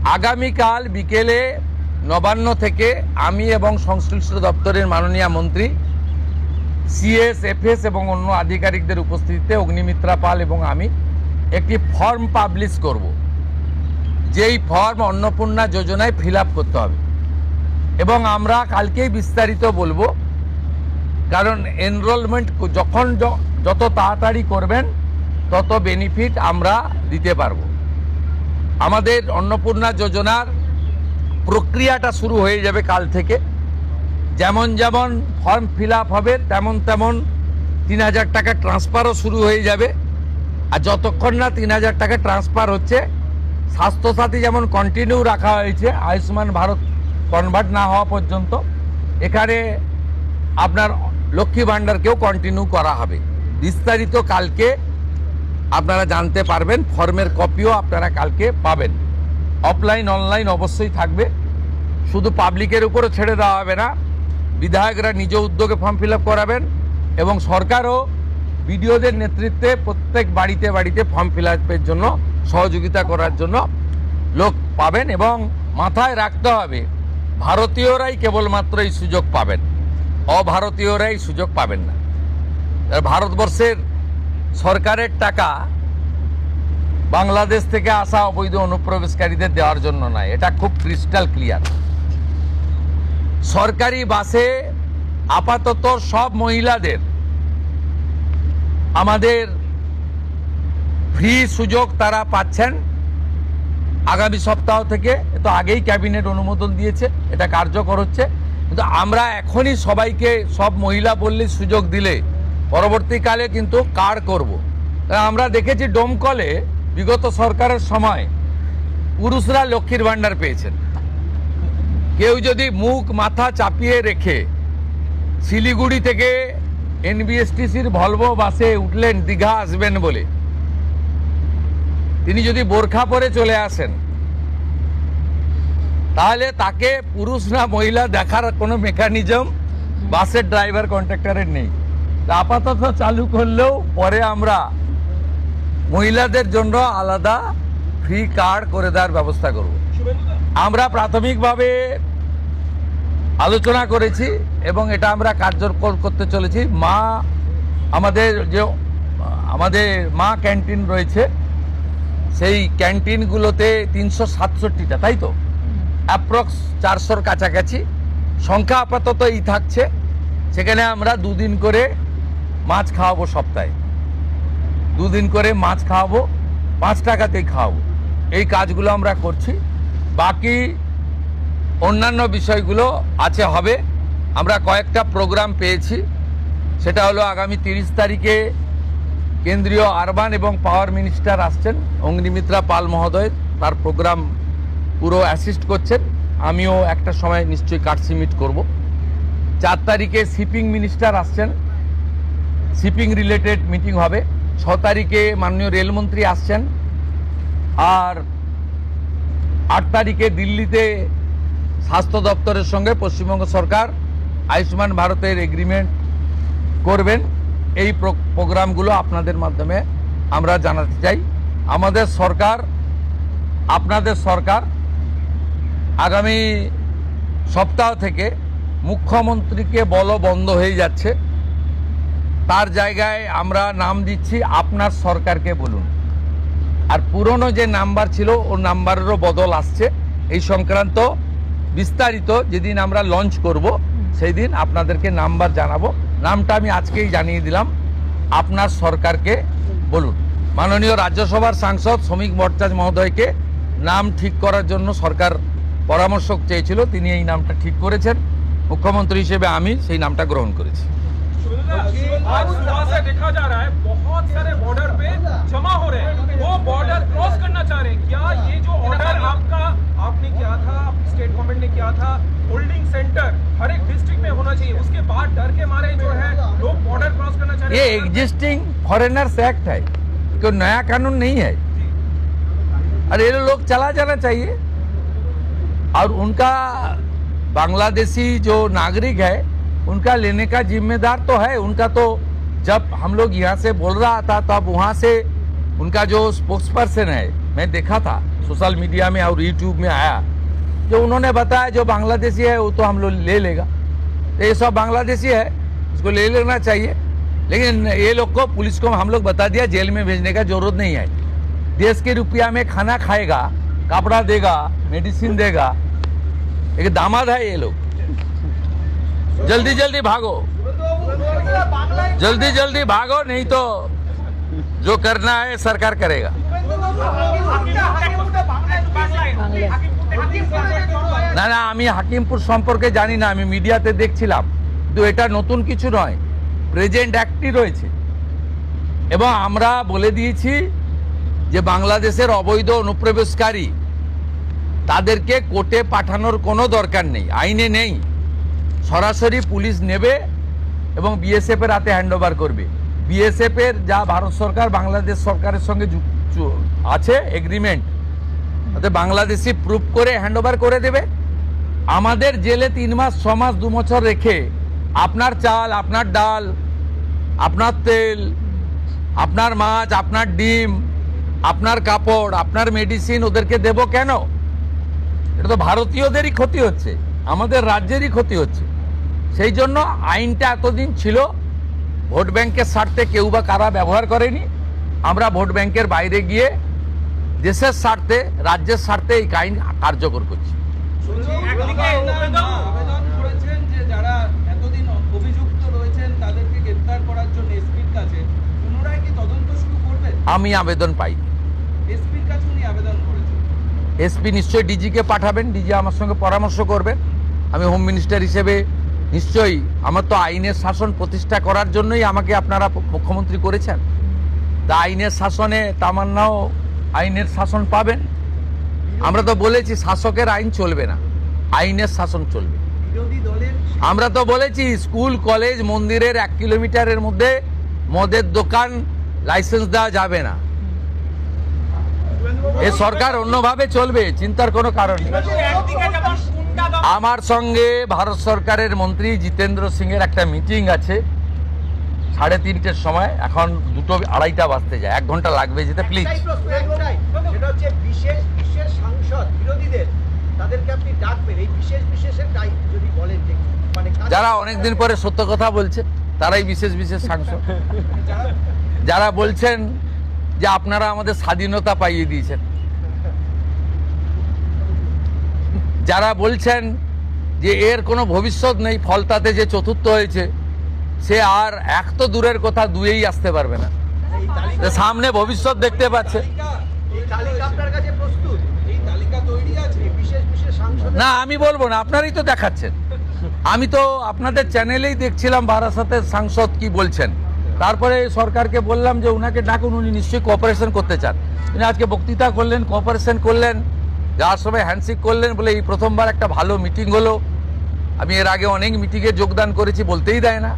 আগামীকাল বিকেলে নবান্ন থেকে আমি এবং সংশ্লিষ্ট দপ্তরের মাননীয় মন্ত্রী সিএস এফএস এবং অন্য আধিকারিকদের উপস্থিতিতে অগ্নিমিত্রা পাল এবং আমি একটি ফর্ম পাবলিশ করব, যেই ফর্ম অন্নপূর্ণা যোজনায় ফিল আপ করতে হবে এবং আমরা কালকেই বিস্তারিত বলবো। কারণ এনরোলমেন্ট যখন যত তাড়াতাড়ি করবেন তত বেনিফিট আমরা দিতে পারবো। আমাদের অন্নপূর্ণা যোজনার প্রক্রিয়াটা শুরু হয়ে যাবে কাল থেকে। যেমন যেমন ফর্ম ফিল আপ হবে তেমন তেমন ৩,০০০ টাকা ট্রান্সফারও শুরু হয়ে যাবে। আর যতক্ষণ না ৩,০০০ টাকা ট্রান্সফার হচ্ছে, স্বাস্থ্যসাথী যেমন কন্টিনিউ রাখা হয়েছে আয়ুষ্মান ভারত কনভার্ট না হওয়া পর্যন্ত, এখানে আপনার লক্ষ্মী ভাণ্ডারকেও কন্টিনিউ করা হবে। বিস্তারিত কালকে আপনারা জানতে পারবেন, ফর্মের কপিও আপনারা কালকে পাবেন। অফলাইন অনলাইন অবশ্যই থাকবে, শুধু পাবলিকের উপরও ছেড়ে দেওয়া হবে না। বিধায়করা নিজ উদ্যোগে ফর্ম ফিল আপ করাবেন এবং সরকারও বিডিওদের নেতৃত্বে প্রত্যেক বাড়িতে বাড়িতে ফর্ম ফিল আপের জন্য সহযোগিতা করার জন্য লোক পাবেন। এবং মাথায় রাখতে হবে, ভারতীয়রাই কেবলমাত্র এই সুযোগ পাবেন, অভারতীয়রাই সুযোগ পাবেন না। ভারতবর্ষের সরকারের টাকা বাংলাদেশ থেকে আসা অবৈধ অনুপ্রবেশকারীদের দেওয়ার জন্য নয়, এটা খুব ক্রিস্টাল ক্লিয়ার। সরকারি বাসে আপাতত সব মহিলাদের আমাদের ফ্রি সুযোগ তারা পাচ্ছেন আগামী সপ্তাহ থেকে। তো আগেই ক্যাবিনেট অনুমোদন দিয়েছে, এটা কার্যকর হচ্ছে। কিন্তু আমরা এখনই সবাইকে সব মহিলা বললে সুযোগ দিলে পরবর্তীকালে কিন্তু কার্ড করব। আমরা দেখেছি ডোমকলে বিগত সরকারের সময় পুরুষরা লক্ষ্মীর ভাণ্ডার পেয়েছেন। কেউ যদি মুখ মাথা চাপিয়ে রেখে শিলিগুড়ি থেকে এনবিএসটিসির ভলভো বাসে উঠলেন দীঘা আসবেন বলে, তিনি যদি বোরখা পরে চলে আসেন, তাহলে তাকে পুরুষ না মহিলা দেখার কোনো মেকানিজম বাসের ড্রাইভার কন্ট্রাক্টরের নেই। আপাতত চালু করলেও পরে আমরা মহিলাদের জন্য আলাদা ফ্রি কার্ড করে দেওয়ার ব্যবস্থা করব। আমরা প্রাথমিকভাবে আলোচনা করেছি এবং এটা আমরা কার্যকর করতে চলেছি। আমাদের মা ক্যান্টিন রয়েছে, সেই ক্যান্টিনগুলোতে ৩৬৭টা, তাই তো অ্যাপ্রক্স 400-র কাছাকাছি সংখ্যা আপাতত এই থাকছে। সেখানে আমরা 2 দিন করে মাছ খাওয়াবো, সপ্তাহে 2 দিন করে মাছ খাওয়াবো, 5 টাকাতেই খাওয়াবো। এই কাজগুলো আমরা করছি। বাকি অন্যান্য বিষয়গুলো হবে। আমরা কয়েকটা প্রোগ্রাম পেয়েছি, সেটা হলো আগামী 30 তারিখে কেন্দ্রীয় আরবান এবং পাওয়ার মিনিস্টার আসছেন, অগ্নিমিত্রা পাল মহোদয়, তার প্রোগ্রাম পুরো অ্যাসিস্ট করছেন। আমিও একটা সময় নিশ্চয়ই কাটসি মিট করব। 4 তারিখে শিপিং মিনিস্টার আসছেন, শিপিং রিলেটেড মিটিং হবে। 6 তারিখে মাননীয় রেলমন্ত্রী আসছেন। আর 8 তারিখে দিল্লিতে স্বাস্থ্য দপ্তরের সঙ্গে পশ্চিমবঙ্গ সরকার আয়ুষ্মান ভারতের এগ্রিমেন্ট করবেন। এই প্রোগ্রামগুলো আপনাদের মাধ্যমে আমরা জানাতে চাই। আমাদের সরকার, আপনাদের সরকার আগামী সপ্তাহ থেকে মুখ্যমন্ত্রীকে বন্ধ হয়ে যাচ্ছে, তার জায়গায় আমরা নাম দিচ্ছি আপনার সরকারকে বলুন। আর পুরনো যে নাম্বার ছিল ওর নাম্বারেরও বদল আসছে। এই সংক্রান্ত বিস্তারিত যেদিন আমরা লঞ্চ করব সেই দিন আপনাদেরকে নাম্বার জানাবো। নামটা আমি আজকেই জানিয়ে দিলাম, আপনার সরকারকে বলুন। মাননীয় রাজ্যসভার সাংসদ শ্রমিক ভট্টাচার্য মহোদয়কে নাম ঠিক করার জন্য সরকার পরামর্শ চেয়েছিল, তিনি এই নামটা ঠিক করেছেন। মুখ্যমন্ত্রী হিসেবে আমি সেই নামটা গ্রহণ করেছি। आज सुबह से देखा जा रहा है बहुत सारे बॉर्डर पे जमा हो रहे हैं, वो बॉर्डर क्रॉस करना चाह रहे हैं। क्या ये जो ऑर्डर आपने किया था, स्टेट गवर्नमेंट ने किया था, होल्डिंग सेंटर हर एक डिस्ट्रिक्ट में होना चाहिए, उसके बाद डर के मारे जो है लोग बॉर्डर क्रॉस करना चाह रहे हैं? ये एग्जिस्टिंग फॉरेनर्स एक्ट है, कोई नया कानून नहीं है। और ये लोग चला जाना चाहिए। और उनका बांग्लादेशी जो नागरिक है उनका लेने का जिम्मेदार तो है उनका। तो जब हम लोग यहाँ से बोल रहा था तब वहाँ से उनका जो स्पोक्स पर्सन है मैं देखा था, सोशल मीडिया में और यूट्यूब में आया, जो उन्होंने बताया जो बांग्लादेशी है वो तो हम लोग ले लेगा, तो ये सब बांग्लादेशी है, इसको ले लेना चाहिए। लेकिन ये लोग को, पुलिस को हम लोग बता दिया जेल में भेजने का जरूरत नहीं है। देश के रुपया में खाना खाएगा, कपड़ा देगा, मेडिसिन देगा, एक दामाद है ये लोग। जल्दी जल्दी भागो, जल्दी जल्दी भागो, नहीं तो जो करना है सरकार करेगा। না না, আমি হাকিমপুর সম্পর্কে জানি না, আমি মিডিয়াতে দেখছিলাম, কিন্তু এটা নতুন কিছু নয়, প্রেজেন্ট অ্যাক্টই রয়েছে। এবং আমরা বলে দিয়েছি যে বাংলাদেশের অবৈধ অনুপ্রবেশকারী তাদেরকে কোর্টে পাঠানোর কোনো দরকার নেই, আইনে নেই, সরাসরি পুলিশ নেবে এবং বিএসএফ এর হাতে হ্যান্ডওভার করবে। বিএসএফ এর যা ভারত সরকার বাংলাদেশ সরকারের সঙ্গে আছে এগ্রিমেন্ট, তাতে বাংলাদেশি প্রুফ করে হ্যান্ডওভার করে দেবে। আমাদের জেলে 3 মাস 6 মাস 2 বছর রেখে আপনার চাল, আপনার ডাল, আপনার তেল, আপনার মাছ, আপনার ডিম, আপনার কাপড়, আপনার মেডিসিন ওদেরকে দেব কেন? এটা তো ভারতীয়দেরই ক্ষতি হচ্ছে, আমাদের রাজ্যেরই ক্ষতি হচ্ছে। সেই জন্য আইনটা এতদিন ছিল ভোট ব্যাংকের স্বার্থে কেউ বা কারা ব্যবহার করেনি। আমরা ভোট ব্যাংকের বাইরে গিয়ে দেশের স্বার্থে, রাজ্যের স্বার্থে এই আইন কার্যকর করছি। আবেদন করেছেন যে যারা এতদিন অভিযুক্ত রয়েছেন তাদেরকে গ্রেফতার করার জন্য এসপির কাছে, পুনরায় কি তদন্ত শুরু করবেন? আমি আবেদন পাই, এসপির কাছে উনি আবেদন করেছেন। এসপি নিশ্চয়ই ডিজিকে পাঠাবেন, ডিজি আমার সঙ্গে পরামর্শ করবেন। আমি হোম মিনিস্টার হিসেবে নিশ্চয়ই, আমার তো আইনের শাসন প্রতিষ্ঠা করার জন্যই আমাকে আপনারা মুখ্যমন্ত্রী করেছেন, তা আইনের শাসনে তামান্নাও আইনের শাসন পাবেন। আমরা তো বলেছি শাসকের আইন চলবে না, আইনের শাসন চলবে। বিরোধী দলের আমরা তো বলেছি স্কুল কলেজ মন্দিরের 1 কিলোমিটারের মধ্যে মদের দোকান লাইসেন্স দেওয়া যাবে না। এ সরকার অন্যভাবে চলবে, চিন্তার কোনো কারণ নেই। আমার সঙ্গে ভারত সরকারের মন্ত্রী জিতেন্দ্র সিং এর একটা মিটিং আছে 3:30টার সময়, এখন 2:30 বাজতে যায়, 1 ঘন্টা লাগবে যেতে। প্লিজ, সেটা হচ্ছে বিশেষ সাংসদ বিরোধীদের, তাদেরকে আপনি ডাকবেন, এই বিশেষের টাইপ যদি বলেন যে মানে যারা অনেকদিন পরে সত্য কথা বলছে তারাই বিশেষ সাংসদ। যারা বলছেন যে আপনারা আমাদের স্বাধীনতা পাইয়ে দিয়েছেন, যারা বলছেন যে এর কোনো ভবিষ্যৎ নেই, ফলতাতে যে চতুর্থ হয়েছে সে আর 1 তো দূরের কথা 2-এই আসতে পারবে না, সামনে ভবিষ্যৎ দেখতে পাচ্ছে। এই তালিকা আপনার কাছে প্রস্তুত? এই তালিকা তৈরি আছে। এই বিশেষ সাংসদ না আমি বলবো না, আপনারাই তো দেখাচ্ছেন। আমি তো আপনাদের চ্যানেলেই দেখছিলাম বারাসাতের সাংসদ কি বলছেন, তারপরে সরকারকে বললাম যে উনাকে ডাকুন, উনি নিশ্চয়ই কোঅপারেশন করতে চান। উনি আজকে বক্তৃতা করলেন, কোঅপারেশন করলেন, যাওয়ার সময় হ্যান্ডশেক করলেন, বলে এই প্রথমবার একটা ভালো মিটিং হলো। আমি এর আগে অনেক মিটিংয়ে যোগদান করেছি, বলতেই দেয় না।